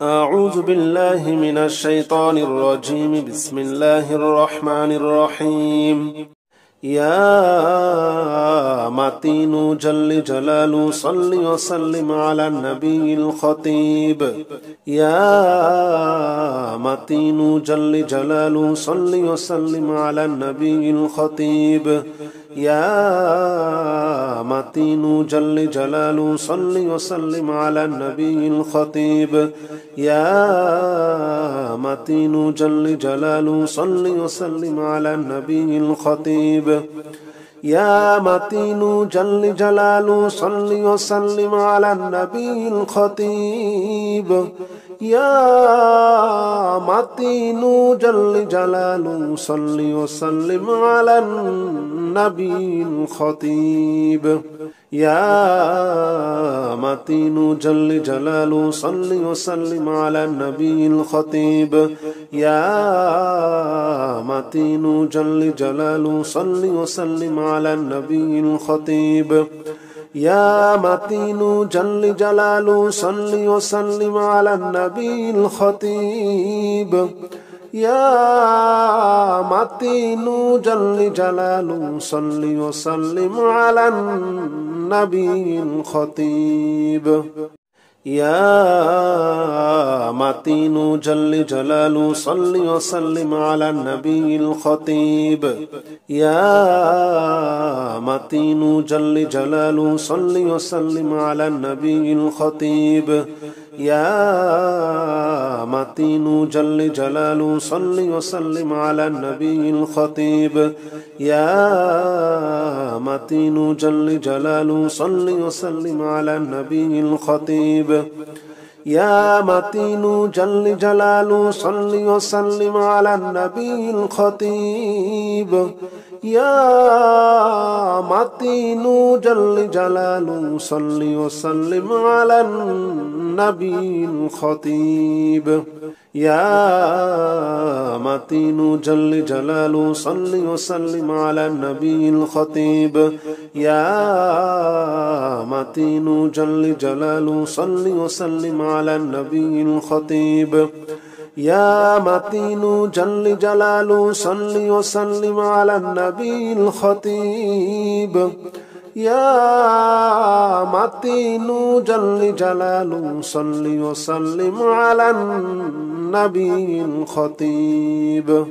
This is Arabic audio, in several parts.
أعوذ بالله من الشيطان الرجيم. بسم الله الرحمن الرحيم. يا متين جل جلاله صل وسلم على النبي الخطيب. يا متين جل جلاله صل وسلم على النبي الخطيب. يا متين جل جلاله صل وسلم على النبي الخطيب. يا متين جل جلاله صل وسلم على النبي الخطيب. يا متين جل جلاله صل وسلم على النبي الخطيب. يا متين جل جلاله صل وسلم على النبي الخطيب. يا متين جل جلاله صل وسلم على النبي الخطيب. يا متين جل جلاله صل وسلم على النبي الخطيب. يا متين جل جلاله صل وسلم على النبي الخطيب. يا متين جل جلاله صل وسلم على النبي الخطيب. يا متين جل جلاله صل وسلم على النبي الخطيب. يا متين جل جلاله صل وسلم على النبي الخطيب. يا متين جل جلاله صل وسلم على النبي الخطيب. يا متين جل جلاله صل وسلم على النبي الخطيب. يا متين جل جلاله صل وسلم على النبي الخطيب. يا متين جل جلاله صل وسلم على النبي الخطيب. يا متين جل جلاله صل وسلم على النبي الخطيب. يا متين جل جلاله صل وسلم على النبي الخطيب. يا متين جل جلاله صل وسلم على النبي الخطيب. يا متين جل جلاله صل وسلم على النبي الخطيب.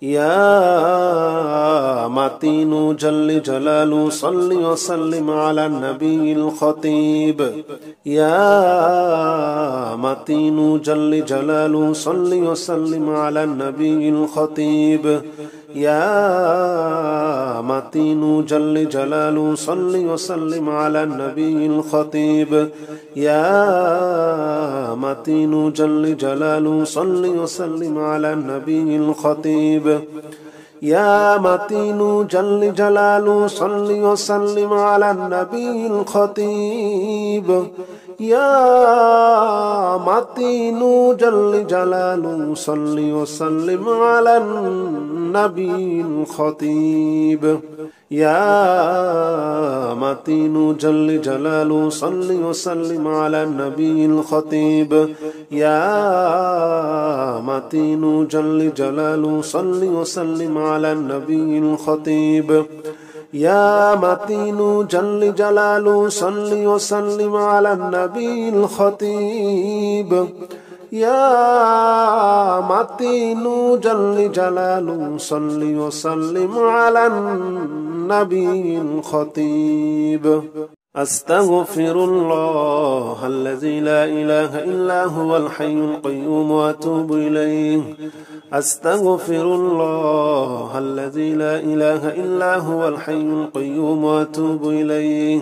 يا متين جل جلاله صل وسلم على النبي الخطيب. يا متين جل جلاله صل وسلم على النبي الخطيب. يا متين جل جلاله صل وسلم على النبي الخطيب. يا متين جل جلاله صل وسلم على النبي الخطيب. يا متين جل جلاله صل وسلم على النبي الخطيب. يا متين جل جلاله صل وسلم على النبي الخطيب. يا متين جل جلاله صل وسلم على النبي الخطيب. يا متين جل جلاله صل وسلم على النبي الخطيب. يا متين جل جلاله صل وسلم على النبي الخطيب. يا متين جل جلاله صل وسلم على النبي الخطيب. أستغفر الله الذي لا إله إلا هو الحي القيوم وأتوب إليه. أستغفر الله الذي لا إله إلا هو الحي القيوم وأتوب إليه.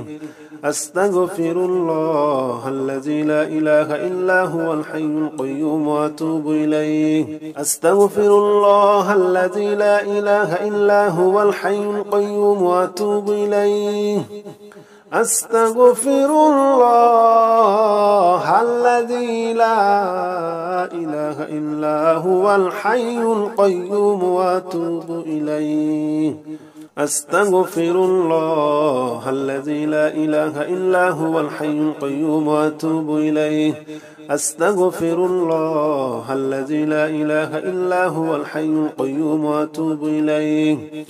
أستغفر الله الذي لا إله إلا هو الحي القيوم وأتوب إليه. أستغفر الله الذي لا إله إلا هو الحي القيوم وأتوب إليه. أستغفر الله الذي لا إله إلا هو الحي القيوم وأتوب إليه. أستغفر الله الذي لا إله إلا هو الحي القيوم وأتوب إليه أستغفر الله الذي لا إله إلا هو الحي القيوم وأتوب إليه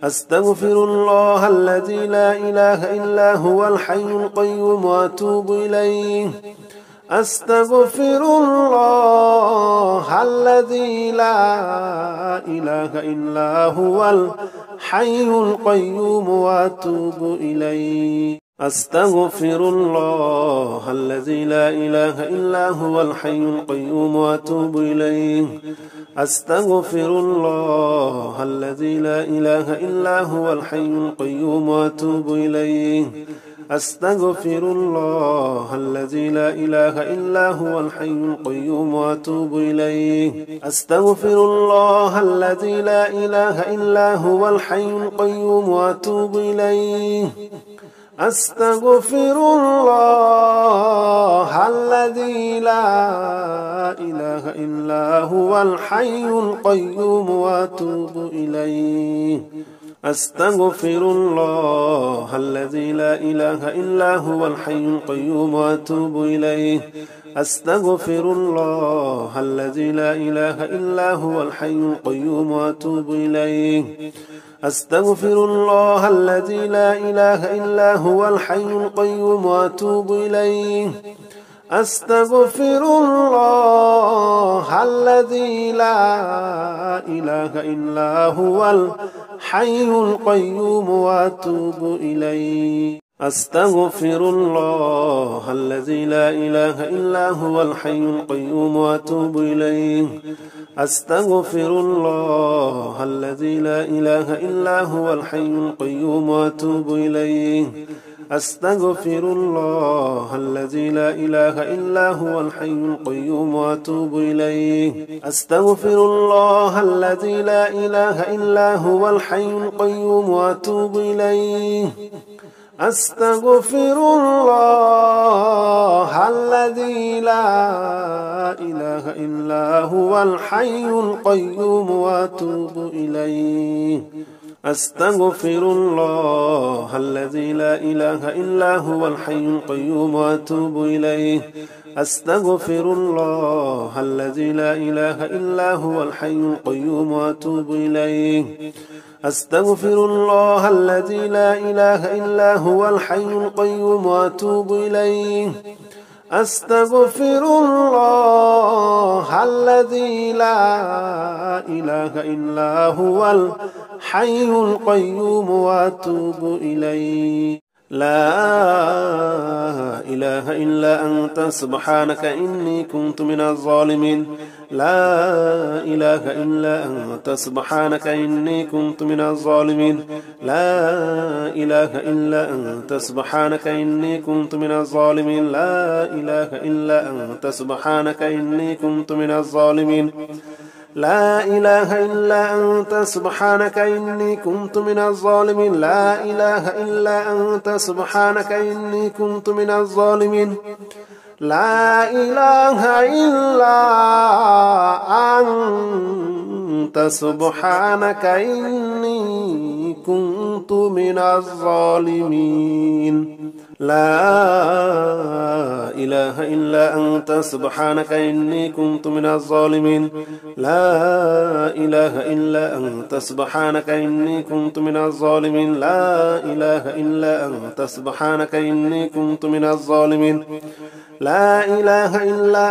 أستغفر الله الذي لا إله إلا هو الحي القيوم وأتوب إليه أستغفر الله الذي لا إله إلا هو الحي القيوم وأتوب إليه أستغفر الله الذي لا إله إلا هو الحي القيوم وأتوب إليه أستغفر الله الذي لا إله إلا هو الحي القيوم وأتوب إليه أستغفر الله الذي لا إله إلا هو الحي القيوم وأتوب إليه أستغفر الله الذي لا إله إلا هو الحي القيوم وأتوب إليه أستغفر الله الذي لا إله إلا هو الحي القيوم وأتوب إليه أستغفر الله الذي لا إله إلا هو الحي القيوم وأتوب إليه أستغفر الله الذي لا إله إلا هو الحي القيوم وأتوب إليه أستغفر الله الذي لا إله إلا هو الحي القيوم وأتوب إليه أستغفر الله الذي لا إله إلا هو الحي القيوم وأتوب إليه أستغفر الله الذي لا إله إلا هو الحي القيوم وأتوب إليه أستغفر الله الذي لا إله إلا هو الحي القيوم وأتوب إليه أستغفر الله الذي لا إله إلا هو الحي القيوم وأتوب إليه أستغفر الله الذي لا إله إلا هو الحي القيوم وأتوب إليه أستغفر الله الذي لا إله إلا هو الحي القيوم وأتوب إليه أستغفر الله الذي لا إله إلا هو الحي القيوم وأتوب إليه أستغفر الله الذي لا إله إلا هو الحي القيوم وأتوب إليه أستغفر الله الذي لا إله إلا هو الحي القيوم وأتوب إليه أستغفر الله الذي لا إله إلا هو الحي القيوم وأتوب إليه لا إله إلا أنت سبحانك إني كنت من الظالمين لا إله إلا أنت سبحانك إني كنت من الظالمين لا إله إلا أنت سبحانك إني كنت من الظالمين لا إله إلا أنت سبحانك إني كنت من الظالمين لا إله إلا أنت سبحانك إني كنت من الظالمين لا إله إلا أنت سبحانك إني كنت من الظالمين لا إله إلا أنت سبحانك إني كنت من الظالمين لا إله إلا أنت سبحانك إني كنت من الظالمين لا إله إلا أنت سبحانك إني كنت من الظالمين لا إله إلا أنت سبحانك إني كنت من الظالمين لا إله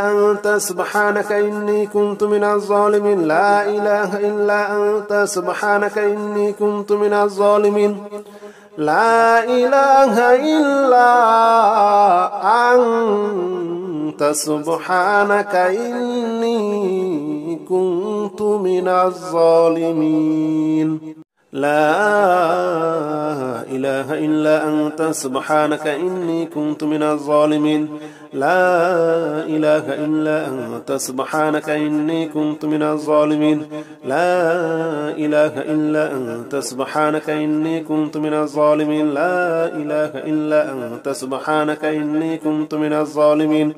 إلا أنت سبحانك إني كنت من الظالمين لا إله إلا أنت سبحانك إني كنت من الظالمين لا إله إلا أنت سبحانك إني كنت من الظالمين لا إله إلا أنت سبحانك إني كنت من الظالمين لا إله إلا أنت سبحانك إني كنت من الظالمين لا إله إلا أنت سبحانك إني كنت من الظالمين لا إله إلا أنت سبحانك إني كنت من الظالمين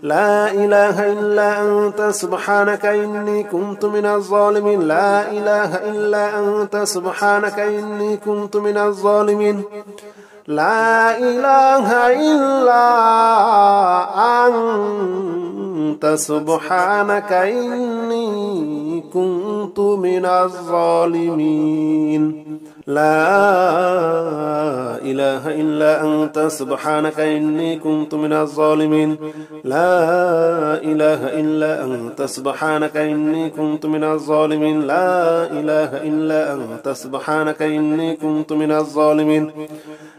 لا إله إلا أنت سبحانك إني كنت من الظالمين لا إله إلا أنت سبحانك إني كنت من الظالمين لا إله إلا أنت سبحانك إني كنت من الظالمين لا إله إلا أنت سبحانك إني كنت من الظالمين لا إله إلا أنت سبحانك إني كنت من الظالمين لا إله إلا أنت سبحانك إني كنت من الظالمين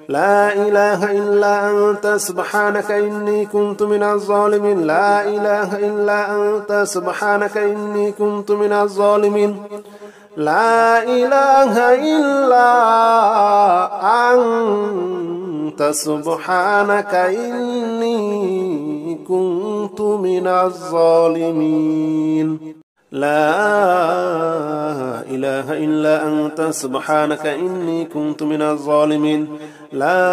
لا إله إلا أنت سبحانك إني كنت من الظالمين لا إله إلا أنت سبحانك إني كنت من الظالمين لا إله إلا أنت سبحانك إني كنت من الظالمين لا إله إلا أنت سبحانك إني كنت من الظالمين لا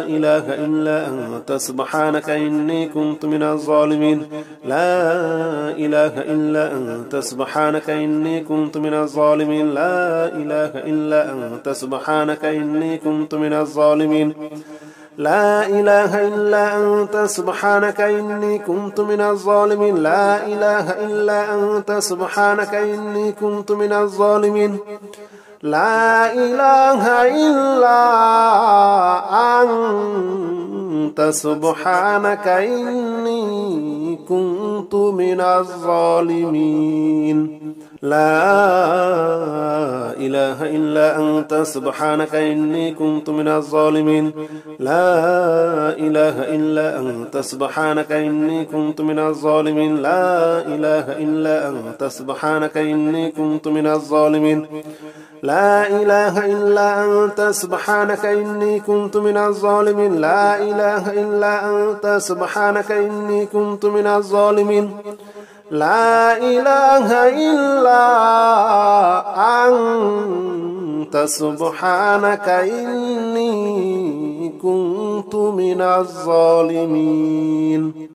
إله إلا أنت سبحانك إني كنت من الظالمين لا إله إلا أنت سبحانك إني كنت من الظالمين لا إله إلا أنت سبحانك إني كنت من الظالمين لا إله إلا أنت سبحانك إني كنت من الظالمين لا إله إلا أنت سبحانك إني كنت من الظالمين لا إله إلا أنت سبحانك إني كنت من الظالمين لا إله إلا أنت سبحانك إني كنت من الظالمين لا إله إلا أنت سبحانك إني كنت من الظالمين لا إله إلا أنت سبحانك إني كنت من الظالمين لا إله إلا أنت سبحانك إني كنت من الظالمين لا إله إلا أنت سبحانك إني كنت من الظالمين لا إله إلا أنت سبحانك إني كنت من الظالمين